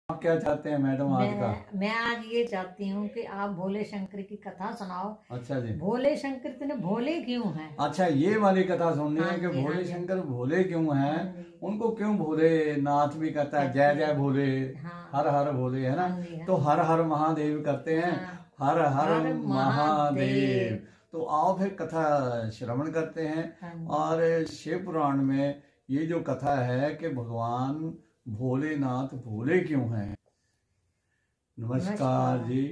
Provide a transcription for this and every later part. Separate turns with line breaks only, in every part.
आप क्या चाहते हैं मैडम आज का?
मैं आज ये चाहती हूँ कि आप भोले शंकर की कथा सुनाओ।
अच्छा जी।
भोले शंकर इतने भोले क्यों हैं?
अच्छा, ये वाली कथा सुननी है कि
हाँ
भोले
जी।
शंकर भोले क्यों हैं?
हाँ
उनको क्यों भोले नाथ भी कहता है? जय जय भोले,
हाँ।
हर हर भोले, है ना?
हाँ जी, हाँ।
तो हर हर महादेव करते हैं।
हाँ।
हर हर
हर
महादेव।
महादेव।
तो आओ फिर कथा श्रवण करते हैं।
हाँ जी।
और शिव पुराण में ये जो कथा है कि भगवान भोलेनाथ भोले क्यों हैं। नमस्कार जी,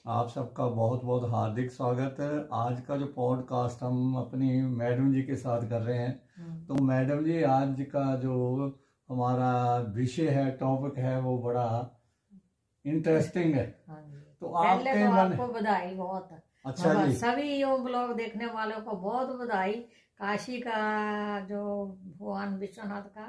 आप सबका बहुत बहुत हार्दिक स्वागत है। आज का जो पॉडकास्ट हम अपनी मैडम जी के साथ कर रहे हैं। तो मैडम जी, आज का जो हमारा विषय है, टॉपिक है, वो बड़ा इंटरेस्टिंग है।
हाँ जी।
तो
पहले
आपके
तो
मन।
आपको बधाई बहुत।
अच्छा जी।
सभी योग ब्लॉग देखने वालों को बहुत बधाई। काशी का जो भगवान विश्वनाथ का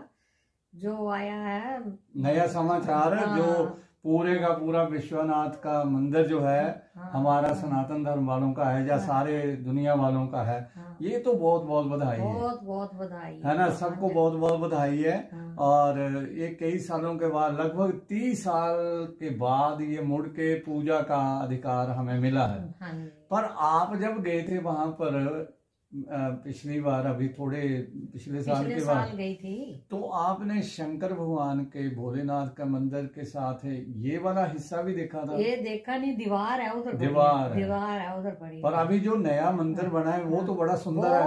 जो आया है
नया समाचार,
हाँ।
जो पूरे का पूरा विश्वनाथ का मंदिर जो है
हाँ।
हमारा सनातन धर्म वालों का है या
हाँ।
सारे दुनिया वालों का है।
हाँ।
ये तो बहुत बहुत बधाई है।
बहुत बहुत बधाई
है ना, सबको बहुत बहुत बधाई है।
हाँ।
और ये कई सालों के बाद, लगभग 30 साल के बाद ये मुड़ के पूजा का अधिकार हमें मिला है।
हाँ।
पर आप जब गए थे वहां पर पिछली बार, अभी थोड़े पिछले साल के बाद
गई थी,
तो आपने शंकर भगवान के भोलेनाथ का मंदिर के साथ है ये वाला हिस्सा भी देखा था?
ये देखा नहीं, दीवार है उधर,
दीवार
है उधर पड़ी।
पर अभी जो नया मंदिर बना है वो तो बड़ा सुंदर है।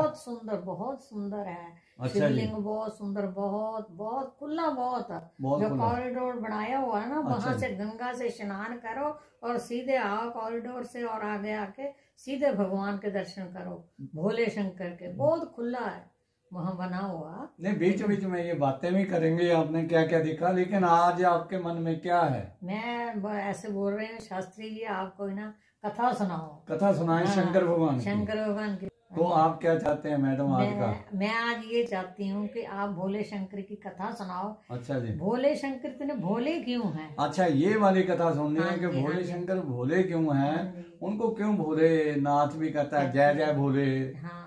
बहुत सुंदर है।
अच्छा
शिवलिंग बहुत सुंदर, बहुत बहुत खुला, बहुत जो कॉरिडोर बनाया हुआ है ना, वहां से गंगा से स्नान करो और सीधे आओ कॉरिडोर से, और आगे आके सीधे भगवान के दर्शन करो, भोले शंकर के। बहुत खुला है वहां बना हुआ।
नहीं, बीच बीच में ये बातें भी करेंगे आपने क्या क्या देखा, लेकिन आज आपके मन में क्या है?
मैं ऐसे बोल रही हूँ, शास्त्री जी आप कोई ना कथा सुनाओ।
कथा सुनाए शंकर भगवान की। तो आप क्या चाहते हैं मैडम आज का?
मैं आज ये चाहती हूँ कि आप भोले शंकर की कथा सुनाओ।
अच्छा जी।
भोले शंकर इतने भोले क्यों हैं?
अच्छा, ये वाली कथा सुननी है कि भोले शंकर भोले क्यों हैं? उनको क्यों भोले नाथ भी कहता है? जय जय भोले,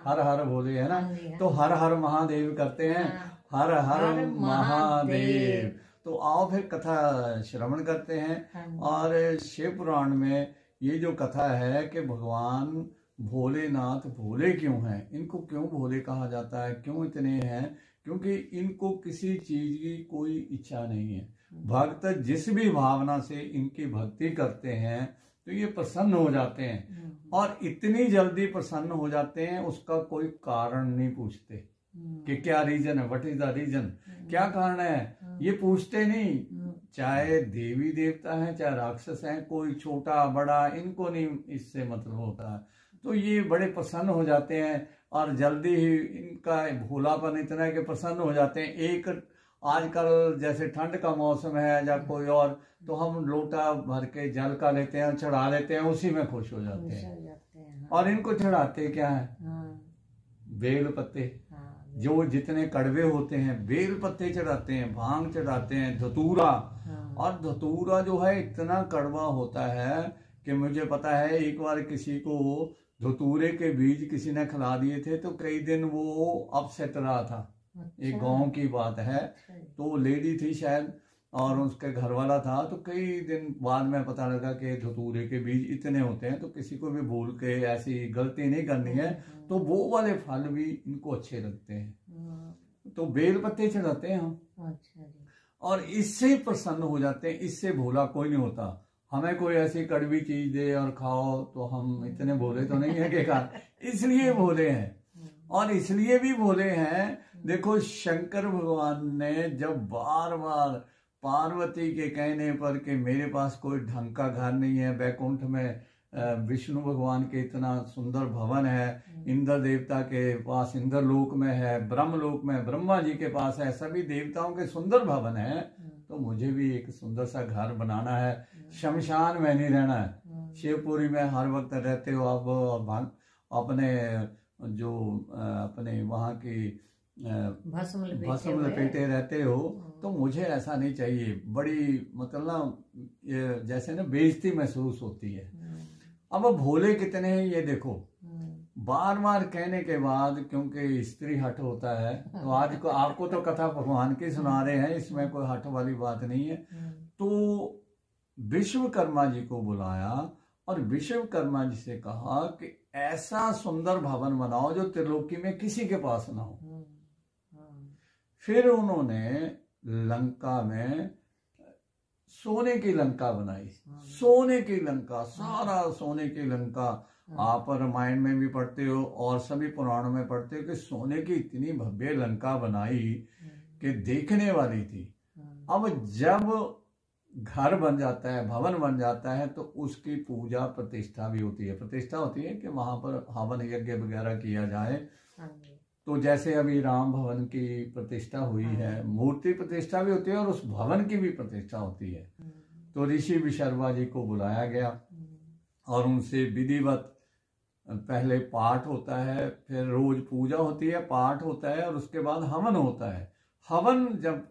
हर हर भोले, है ना? तो हर हर महादेव करते हैं। हर हर महादेव। तो आओ फिर कथा श्रवण करते हैं। और शिव पुराण में ये जो कथा है कि भगवान भोलेनाथ भोले क्यों हैं, इनको क्यों भोले कहा जाता है, क्यों इतने हैं? क्योंकि इनको किसी चीज की कोई इच्छा नहीं है। भक्त जिस भी भावना से इनकी भक्ति करते हैं तो ये प्रसन्न हो जाते हैं, और इतनी जल्दी प्रसन्न हो जाते हैं, उसका कोई कारण नहीं पूछते कि क्या रीजन है, व्हाट इज द रीजन, क्या कारण है, ये पूछते नहीं। चाहे देवी देवता है, चाहे राक्षस है, कोई छोटा बड़ा, इनको नहीं इससे मतलब होता है। तो ये बड़े प्रसन्न हो जाते हैं, और जल्दी ही इनका भोलापन इतना है कि प्रसन्न हो जाते हैं। एक आजकल जैसे ठंड का मौसम है या कोई और, तो हम लोटा भर के जल का लेते हैं, चढ़ा लेते हैं, उसी में खुश हो जाते हैं। और इनको चढ़ाते क्या है? बेल पत्ते, जो जितने कड़वे होते हैं, बेल पत्ते चढ़ाते हैं, भांग चढ़ाते हैं, धतूरा। और धतूरा जो है इतना कड़वा होता है कि मुझे पता है, एक बार किसी को धतूरे के बीज किसी ने खिला दिए थे तो कई दिन वो अपसेट रहा था। एक गांव की बात है, तो लेडी थी शायद और उसके घर वाला था, तो कई दिन बाद में पता लगा कि धतूरे के बीज इतने होते हैं, तो किसी को भी भूल के ऐसी गलती नहीं करनी है। तो वो वाले फल भी इनको अच्छे लगते हैं, तो बेल पत्ते चढ़ाते हैं हम। और इससे प्रसन्न हो जाते हैं। इससे भोला कोई नहीं होता। हमें कोई ऐसी कड़वी चीज दे और खाओ तो हम इतने भोले तो नहीं है कि खा, इसलिए भोले हैं। और इसलिए भी भोले हैं, देखो शंकर भगवान ने जब बार बार पार्वती के कहने पर कि मेरे पास कोई ढंग का घर नहीं है, बैकुंठ में विष्णु भगवान के इतना सुंदर भवन है, इंद्र देवता के पास इंद्र लोक में है, ब्रह्म लोक में ब्रह्मा जी के पास है, सभी देवताओं के सुंदर भवन है, तो मुझे भी एक सुंदर सा घर बनाना है, शमशान में नहीं रहना है। शिवपुरी में हर वक्त रहते हो आप, अपने जो अपने वहाँ की भस्म लपेटे रहते हो, तो मुझे ऐसा नहीं चाहिए। बड़ी मतलब ना जैसे ना बेइज्जती महसूस होती है। अब भोले कितने हैं ये देखो, बार बार कहने के बाद, क्योंकि स्त्री हट होता है, तो आज को आपको तो कथा भगवान की सुना रहे हैं, इसमें कोई हट वाली बात नहीं है। तो विश्वकर्मा जी को बुलाया और विश्वकर्मा जी से कहा कि ऐसा सुंदर भवन बनाओ जो त्रिलोकी में किसी के पास ना हो। फिर उन्होंने लंका में सोने की लंका बनाई, सोने की लंका, सारा सोने की लंका। आप रामायण में भी पढ़ते हो और सभी पुराणों में पढ़ते हो कि सोने की इतनी भव्य लंका बनाई कि देखने वाली थी। अब जब घर बन जाता है, भवन बन जाता है, तो उसकी पूजा प्रतिष्ठा भी होती है। प्रतिष्ठा होती है कि वहां पर हवन यज्ञ वगैरह किया जाए। तो जैसे अभी राम भवन की प्रतिष्ठा हुई है, मूर्ति प्रतिष्ठा भी होती है और उस भवन की भी प्रतिष्ठा होती है। तो ऋषि विशर्मा जी को बुलाया गया और उनसे विधिवत पहले पाठ होता है, फिर रोज पूजा होती है, पाठ होता है और उसके बाद हवन होता है। हवन जब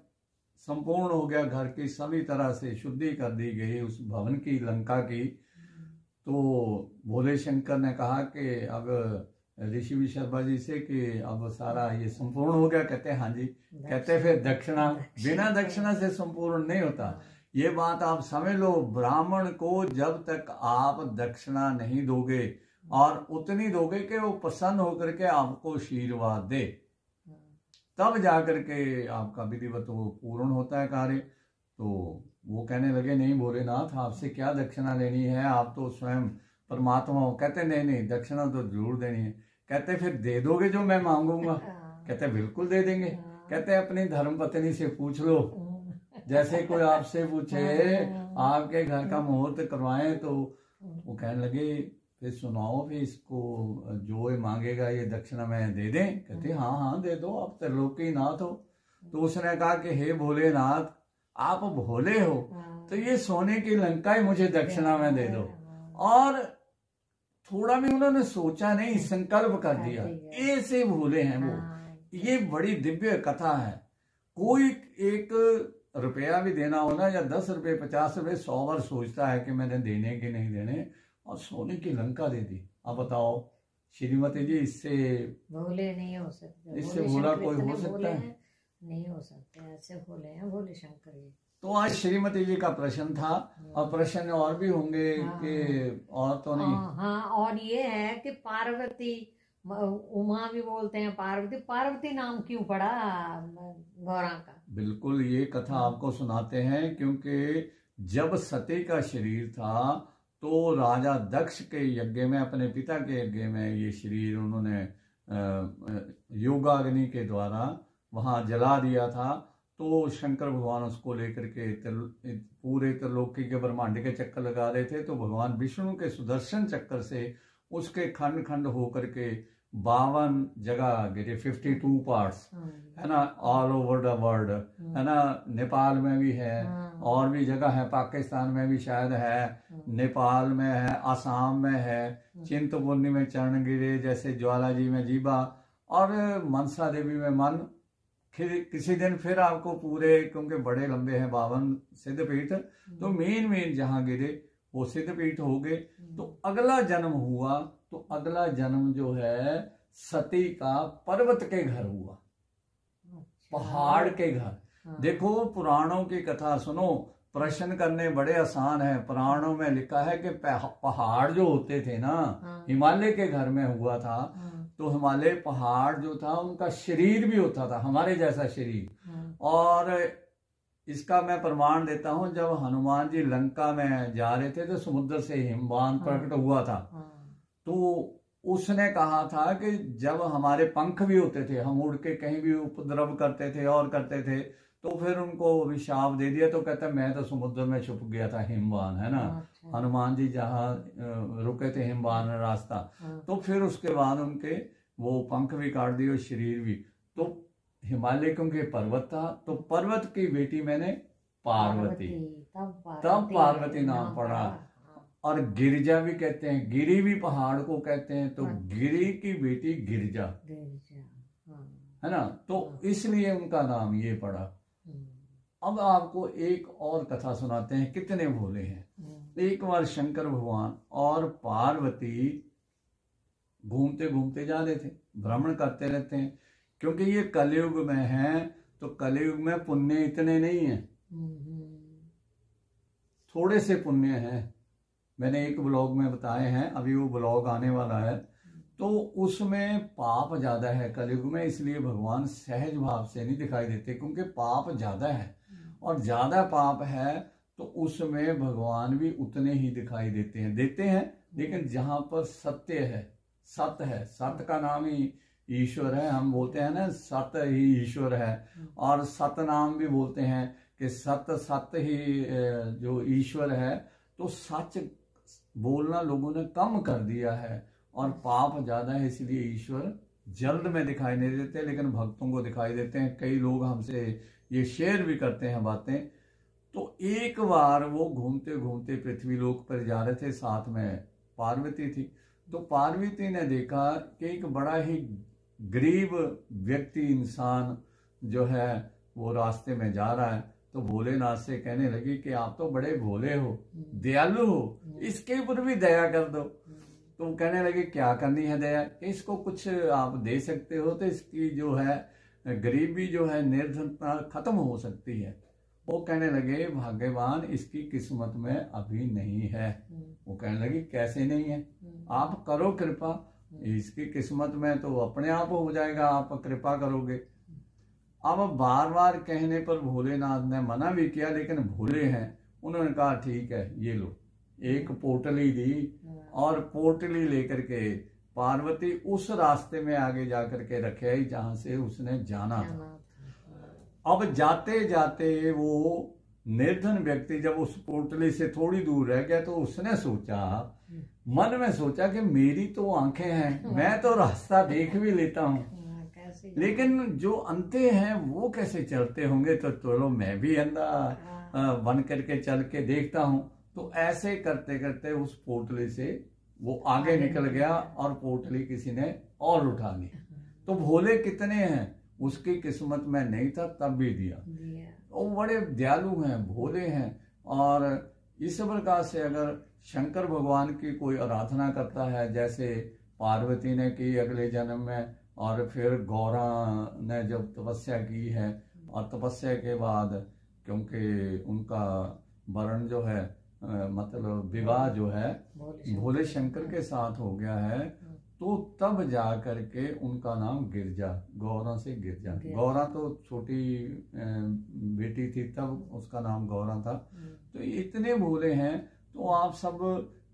संपूर्ण हो गया, घर की सभी तरह से शुद्धि कर दी गई उस भवन की, लंका की, तो भोले शंकर ने कहा कि अब ऋषि विशर्मा जी से कि अब सारा ये संपूर्ण हो गया। कहते हैं हाँ जी। कहते फिर दक्षिणा, बिना दक्षिणा से संपूर्ण नहीं होता। ये बात आप समझ लो, ब्राह्मण को जब तक आप दक्षिणा नहीं दोगे और उतनी दोगे कि वो प्रसन्न होकर के आपको आशीर्वाद दे, तब जाकर के आपका विधिवत वो पूर्ण होता है कार्य। तो वो कहने लगे नहीं भोलेनाथ, आपसे क्या दक्षिणा लेनी है, आप तो स्वयं परमात्मा हो। कहते नहीं नहीं, दक्षिणा तो जरूर देनी है। कहते फिर दे दोगे जो मैं मांगूंगा? कहते बिल्कुल दे देंगे। कहते अपनी धर्म पत्नी से पूछ लो, जैसे कोई आपसे पूछे आपके घर का मुहूर्त करवाएं, तो वो कहने लगे फिर सुनाओ, फिर इसको जो ये मांगेगा ये दक्षिणा में दे दें? कहते हाँ हाँ दे दो, आप त्रिलोकी नाथ हो। तो उसने कहा कि हे भोलेनाथ, आप भोले हो तो ये सोने की लंका ही मुझे दक्षिणा में दे दो। और थोड़ा भी उन्होंने सोचा नहीं, संकल्प कर दिया। ऐसे भोले हैं वो। ये बड़ी दिव्य कथा है। कोई एक रुपया भी देना हो ना, या 10 रुपये 50 रुपये 100 बार सोचता है कि मैंने देने कि नहीं देने, और सोने की लंका दे दी। अब बताओ श्रीमती जी, इससे भोले नहीं हो सकते, इससे भोला कोई हो सकता है?
नहीं हो सकते, ऐसे भोले हैं भोले शंकर जी।
तो आज श्रीमती जी का प्रश्न था, और प्रश्न और भी होंगे कि और तो नहीं?
हाँ, और ये है कि पार्वती, उमा भी बोलते हैं पार्वती, पार्वती नाम क्यों पड़ा गौरा का?
बिल्कुल, ये कथा आपको सुनाते हैं क्योंकि जब सती का शरीर था तो राजा दक्ष के यज्ञ में, अपने पिता के यज्ञ में, ये शरीर उन्होंने योगाग्नि के द्वारा वहां जला दिया था। तो शंकर भगवान उसको लेकर के पूरे त्रिलोकी के ब्रह्मांड के चक्कर लगा रहे थे। तो भगवान विष्णु के सुदर्शन चक्कर से उसके खंड खंड होकर के 52 जगह गिरे, 52 पार्ट्स, है ना, ऑल ओवर द वर्ल्ड, है ना। नेपाल में भी है, और भी जगह है, पाकिस्तान में भी शायद है, नेपाल में है, आसाम में है, चिंतपूर्णी में चरण गिरे, जैसे ज्वाला जी में जीवा, और मनसा देवी में मन। किसी दिन फिर आपको पूरे, क्योंकि बड़े लंबे हैं 52 सिद्धपीठ, तो मेन जहां गिरे वो सिद्धपीठ हो गए। तो अगला जन्म हुआ, तो अगला जन्म जो है सती का पर्वत के घर हुआ, पहाड़ के घर। देखो पुराणों की कथा सुनो, प्रश्न करने बड़े आसान है। पुराणों में लिखा है कि पहाड़ जो होते थे ना, हिमालय के घर में हुआ था। तो हिमालय पहाड़ जो था उनका शरीर भी होता था हमारे जैसा शरीर। और इसका मैं प्रमाण देता हूं, जब हनुमान जी लंका में जा रहे थे तो समुद्र से हिमवान प्रकट हुआ था। तो उसने कहा था कि जब हमारे पंख भी होते थे, हम उड़ के कहीं भी उपद्रव करते थे और करते थे, तो फिर उनको अभिशाप दे दिया। तो कहता मैं तो समुद्र में छुप गया था, हिमवान, है ना। हनुमान जी जहाँ रुके थे, हिमवान रास्ता, तो फिर उसके बाद उनके वो पंख भी काट दिए, शरीर भी। तो हिमालय क्योंकि पर्वत था, तो पर्वत की बेटी मैंने पार्वती, तब पार्वती नाम पड़ा। और गिरिजा भी कहते हैं, गिरी भी पहाड़ को कहते हैं, तो गिरी की बेटी गिरिजा, है ना। तो इसलिए उनका नाम ये पड़ा। अब आपको एक और कथा सुनाते हैं, कितने भोले हैं। एक बार शंकर भगवान और पार्वती घूमते घूमते जा रहे थे, भ्रमण करते रहते हैं, क्योंकि ये कलयुग में है। तो कलयुग में पुण्य इतने नहीं है, थोड़े से पुण्य हैं। मैंने एक ब्लॉग में बताए हैं, अभी वो ब्लॉग आने वाला है, तो उसमें पाप ज्यादा है कलयुग में, इसलिए भगवान सहज भाव से नहीं दिखाई देते, क्योंकि पाप ज्यादा है और ज्यादा पाप है तो उसमें भगवान भी उतने ही दिखाई देते हैं। लेकिन जहां पर सत्य है, सत्य है, सत्य का नाम ही ईश्वर है। हम बोलते हैं ना सत्य ही ईश्वर है, और सत्य नाम भी बोलते हैं कि सत्य ही जो ईश्वर है। तो सच बोलना लोगों ने कम कर दिया है और पाप ज्यादा है, इसलिए ईश्वर जल्द में दिखाई नहीं देते, लेकिन भक्तों को दिखाई देते हैं। कई लोग हमसे ये शेयर भी करते हैं बातें। तो एक बार वो घूमते घूमते पृथ्वी लोक पर जा रहे थे, साथ में पार्वती थी। तो पार्वती ने देखा कि एक बड़ा ही गरीब व्यक्ति, इंसान जो है वो रास्ते में जा रहा है। तो भोलेनाथ से कहने लगी कि आप तो बड़े भोले हो, दयालु हो, इसके ऊपर भी दया कर दो। तो वो कहने लगे क्या करनी है दया, इसको कुछ आप दे सकते हो तो इसकी जो है गरीबी जो है, निर्धनता खत्म हो सकती है। वो कहने लगे भाग्यवान इसकी किस्मत में अभी नहीं है। वो कहने लगी कैसे नहीं है, आप करो कृपा, इसकी किस्मत में तो अपने आप हो जाएगा, आप कृपा करोगे। अब बार बार कहने पर भोलेनाथ ने मना भी किया, लेकिन भोले हैं, उन्होंने कहा ठीक है ये लो। एक पोटली दी और पोटली लेकर के पार्वती उस रास्ते में आगे जाकर के रखे आई जहां से उसने जाना था। अब जाते जाते वो निर्धन व्यक्ति जब उस पोटली से थोड़ी दूर रह गया तो उसने सोचा, मन में सोचा कि मेरी तो आंखें हैं, मैं तो रास्ता देख भी लेता हूँ, लेकिन जो अंधे हैं वो कैसे चलते होंगे, तो चलो मैं भी अंधा बन करके चल के देखता हूँ। तो ऐसे करते करते उस पोटली से वो आगे निकल गया और पोटली किसी ने और उठा ली। तो भोले कितने हैं, उसकी किस्मत में नहीं था तब भी दिया। वो बड़े दयालु हैं, भोले हैं। और इस प्रकार से अगर शंकर भगवान की कोई आराधना करता है, जैसे पार्वती ने की अगले जन्म में, और फिर गौरा ने जब तपस्या की है, और तपस्या के बाद क्योंकि उनका वर्ण जो है मतलब विवाह जो है भोले शंकर के साथ हो गया है, तो तब जा करके उनका नाम गिरजा, गौरा से गिरजा। गौरा तो छोटी बेटी थी तब उसका नाम गौरा था। तो इतने भोले हैं। तो आप सब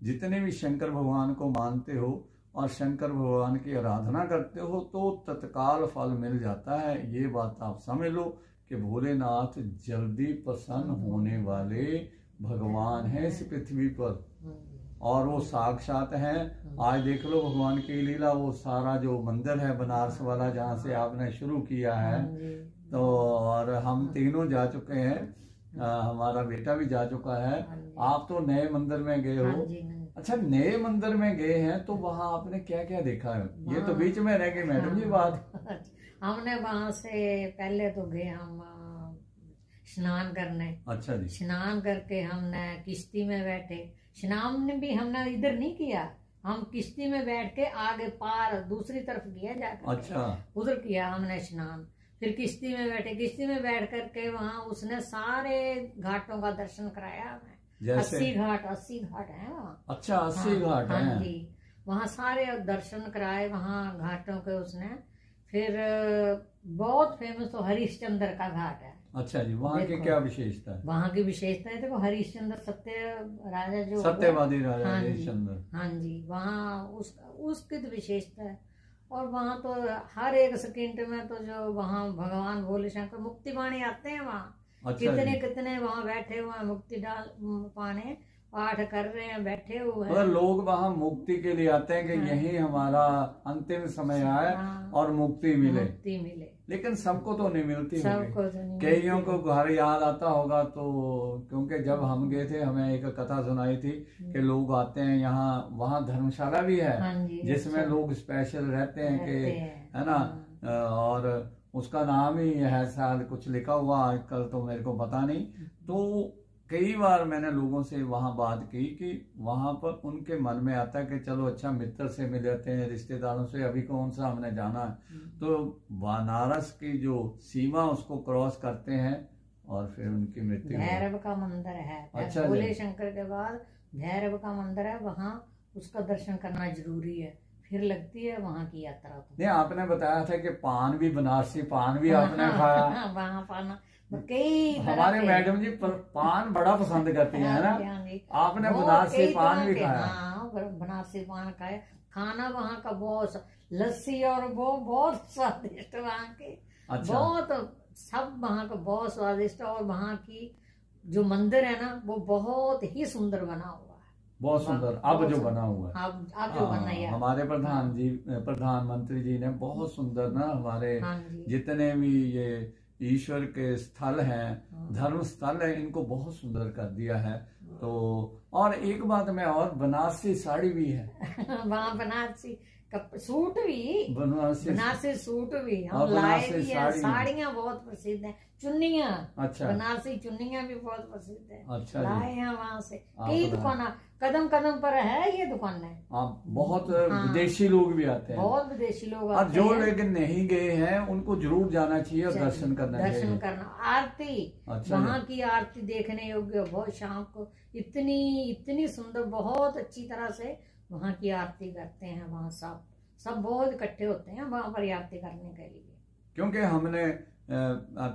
जितने भी शंकर भगवान को मानते हो और शंकर भगवान की आराधना करते हो तो तत्काल फल मिल जाता है। ये बात आप समझ लो कि भोलेनाथ जल्दी प्रसन्न होने वाले भगवान है इस पृथ्वी पर, और वो साक्षात हैं। आज देख लो भगवान की लीला, वो सारा जो मंदिर है बनारस वाला जहाँ से आपने शुरू किया है, तो और हम तीनों जा चुके हैं, हमारा बेटा भी जा चुका है। आप तो नए मंदिर में गए हो। अच्छा, नए मंदिर में गए हैं तो वहाँ आपने क्या क्या देखा है? ये तो बीच में रह गई मैडम जी बात।
हमने वहाँ से पहले तो गए हम स्नान करने।
अच्छा जी।
स्नान करके हमने किश्ती में बैठे। स्नान भी हमने इधर नहीं किया, हम किश्ती में बैठ के आगे पार दूसरी तरफ गया जाकर।
अच्छा।
उधर किया हमने स्नान। फिर किश्ती में बैठे, किश्ती में बैठ करके वहाँ उसने सारे घाटों का दर्शन कराया हमें। 80 घाट है वहाँ।
अच्छा, 80 घाट हैं।
हाँ जी, वहाँ सारे दर्शन कराए वहाँ घाटों के उसने। फिर बहुत फेमस तो हरिश्चंद्र का घाट है।
अच्छा जी, वहाँ की क्या विशेषता है?
वहाँ की विशेषता है, देखो हरिश्चंद्र राजा जो
सत्यवादी राजा हरिश्चंद्र।
हाँ जी, वहाँ उसकी तो विशेषता है। और वहाँ तो हर एक सेकंड में तो जो वहाँ भगवान भोले शंकर मुक्ति पाने आते हैं वहाँ। अच्छा, कितने वहाँ बैठे हुए हैं, मुक्ति पाने पाठ कर रहे हैं, बैठे हुए हैं।
लोग वहाँ मुक्ति के लिए आते हैं कि यही हमारा अंतिम समय आए और मुक्ति मिले। लेकिन सबको तो नहीं मिलती, कईयों को घर याद आता होगा। तो क्योंकि जब हम गए थे हमें एक कथा सुनाई थी कि लोग आते हैं यहाँ, वहाँ धर्मशाला भी है जिसमें लोग स्पेशल रहते हैं कि है ना, और उसका नाम ही है शायद, कुछ लिखा हुआ आजकल तो मेरे को पता नहीं। तो कई बार मैंने लोगों से वहाँ बात की कि वहाँ पर उनके मन में आता है कि चलो अच्छा मित्र से मिल जाते हैं, रिश्तेदारों से, अभी कौन सा हमने जाना है। तो बनारस की जो सीमा उसको क्रॉस करते हैं और फिर उनकी मृत्यु।
भैरव का मंदिर है।
अच्छा,
भोले शंकर के बाद भैरव का मंदिर है, वहाँ उसका दर्शन करना जरूरी है, फिर लगती है वहाँ की यात्रा। तो
नहीं, आपने बताया था कि पान भी, बनारसी पान भी आपने खाया।
वहाँ पाना कई
हमारे मैडम जी पान बड़ा पसंद करती है ना, आपने बनारसी पान भी खाया?
हाँ, बनारसी पान खाया। खाना वहाँ का बहुत, लस्सी और वो बहुत स्वादिष्ट वहाँ के। अच्छा। बहुत सब वहाँ का बहुत स्वादिष्ट, और वहाँ की जो मंदिर है ना वो बहुत ही सुंदर बना हुआ है।
बहुत सुंदर। अब जो बना हुआ है,
अब जो बना है,
हमारे प्रधानमंत्री जी ने बहुत सुंदर ना, हमारे जितने भी ये ईश्वर के स्थल हैं, धर्म स्थल है, इनको बहुत सुंदर कर दिया है। तो और एक बात में और, बनारसी साड़ी भी है
वहाँ, बनारसी सूट भी, बनारसी सूट भी हम लाए भी हैं। साड़ियाँ बहुत प्रसिद्ध हैं, चुन्नियाँ। अच्छा। बनारसी चुन्नियाँ भी बहुत प्रसिद्ध है। अच्छा, लाए हैं वहाँ से। कई दुकान कदम कदम पर है ये दुकान है।
बहुत विदेशी लोग भी आते हैं, बहुत
विदेशी लोग
आते हैं। और जो लेकिन नहीं गए हैं उनको जरूर जाना चाहिए और दर्शन करना चाहिए।
दर्शन करना, आरती, वहाँ की आरती देखने योग्य। बहुत शाम को इतनी सुंदर, बहुत अच्छी तरह से वहाँ की आरती करते हैं। वहाँ सब बहुत इकट्ठे होते हैं वहाँ पर आरती करने के लिए।
क्योंकि हमने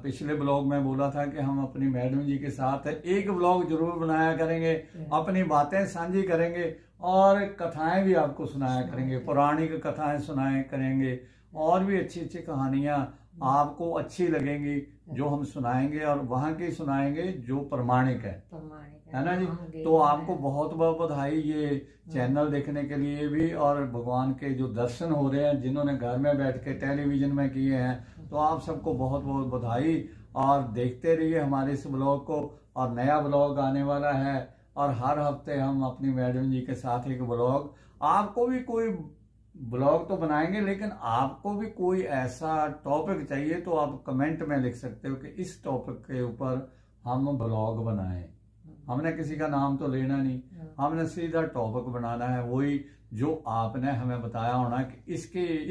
पिछले ब्लॉग में बोला था कि हम अपनी मैडम जी के साथ एक ब्लॉग जरूर बनाया करेंगे, अपनी बातें साझी करेंगे और कथाएं भी आपको सुनाया करेंगे, पौराणिक कथाएं सुनाया करेंगे, और भी अच्छी अच्छी कहानियां आपको अच्छी लगेंगी जो हम सुनाएंगे, और वहाँ की सुनाएंगे जो प्रमाणिक है ना जी। तो आपको बहुत बहुत बधाई ये चैनल देखने के लिए भी, और भगवान के जो दर्शन हो रहे हैं जिन्होंने घर में बैठ के टेलीविजन में किए हैं, तो आप सबको बहुत बहुत बधाई। और देखते रहिए हमारे इस ब्लॉग को, और नया ब्लॉग आने वाला है, और हर हफ्ते हम अपनी मैडम जी के साथ एक ब्लॉग, आपको भी कोई ब्लॉग तो बनाएंगे, लेकिन आपको भी कोई ऐसा टॉपिक चाहिए तो आप कमेंट में लिख सकते हो कि इस टॉपिक के ऊपर हम ब्लॉग बनाएं। हमने किसी का नाम तो लेना नहीं, हमने सीधा टॉपिक बनाना है, वही जो आपने हमें बताया होना कि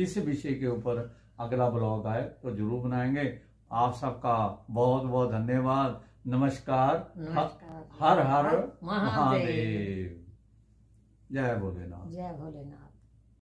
इस विषय के ऊपर अगला ब्लॉग आए तो जरूर बनाएंगे। आप सबका बहुत बहुत धन्यवाद। नमस्कार। हर हर महादेव। जय भोलेनाथ।
जय भोलेनाथ।